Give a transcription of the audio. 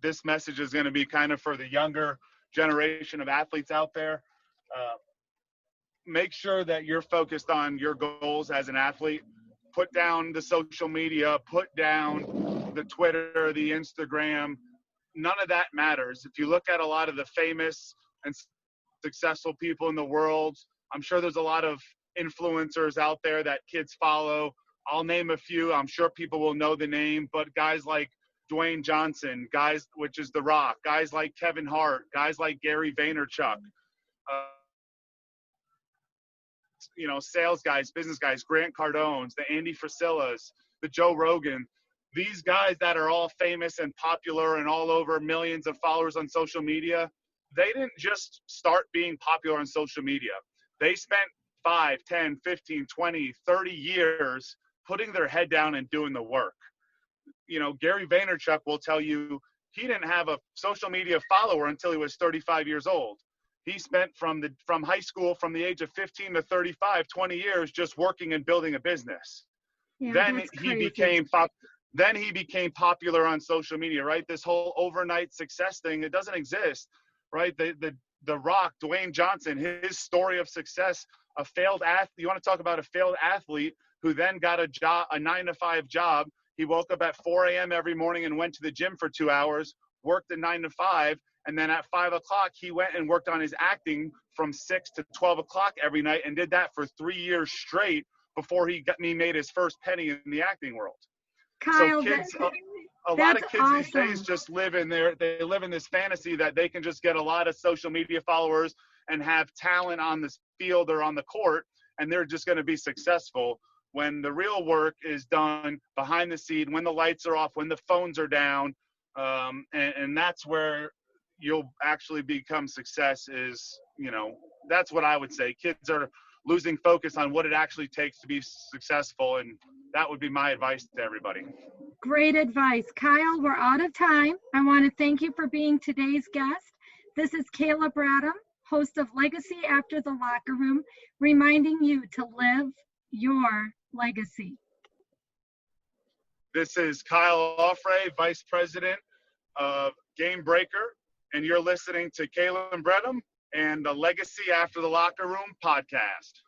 this message is going to be kind of for the younger generation of athletes out there. Make sure that you're focused on your goals as an athlete. Put down the social media, put down the Twitter, the Instagram. None of that matters. If you look at a lot of the famous and successful people in the world, I'm sure there's a lot of influencers out there that kids follow. I'll name a few. I'm sure people will know the name, but guys like Dwayne Johnson, guys, which is The Rock, guys like Kevin Hart, guys like Gary Vaynerchuk, sales guys, business guys, Grant Cardones, the Andy Frisillas, the Joe Rogan, these guys that are all famous and popular and all over millions of followers on social media, they didn't just start being popular on social media. They spent 5, 10, 15, 20, 30 years putting their head down and doing the work. Gary Vaynerchuk will tell you he didn't have a social media follower until he was 35 years old. He spent from high school, from the age of 15 to 35, 20 years just working and building a business. Yeah, then he became popular on social media, right? This whole overnight success thing, it doesn't exist, right? The Rock, Dwayne Johnson, his story of success, a failed athlete. You want to talk about a failed athlete who then got a 9-to-5 job. He woke up at 4 a.m. every morning and went to the gym for 2 hours, worked a 9-to-5, and then at 5 o'clock, he went and worked on his acting from 6 to 12 o'clock every night and did that for 3 years straight before he made his first penny in the acting world. Kyle, So kids, a lot of kids awesome. These days just live in this fantasy that they can just get a lot of social media followers and have talent on this field or on the court, and they're just going to be successful, when the real work is done behind the scene, when the lights are off, when the phones are down, and that's where you'll actually become success. That's what I would say. Kids are losing focus on what it actually takes to be successful, and that would be my advice to everybody. Great advice. Kyle, we're out of time. I want to thank you for being today's guest. This is Kayla Bradham, host of Legacy After the Locker Room, reminding you to live your legacy. This is Kyle Auffray, Vice President of Gamebreaker, and you're listening to Kayla Bradham and the Legacy After the Locker Room podcast.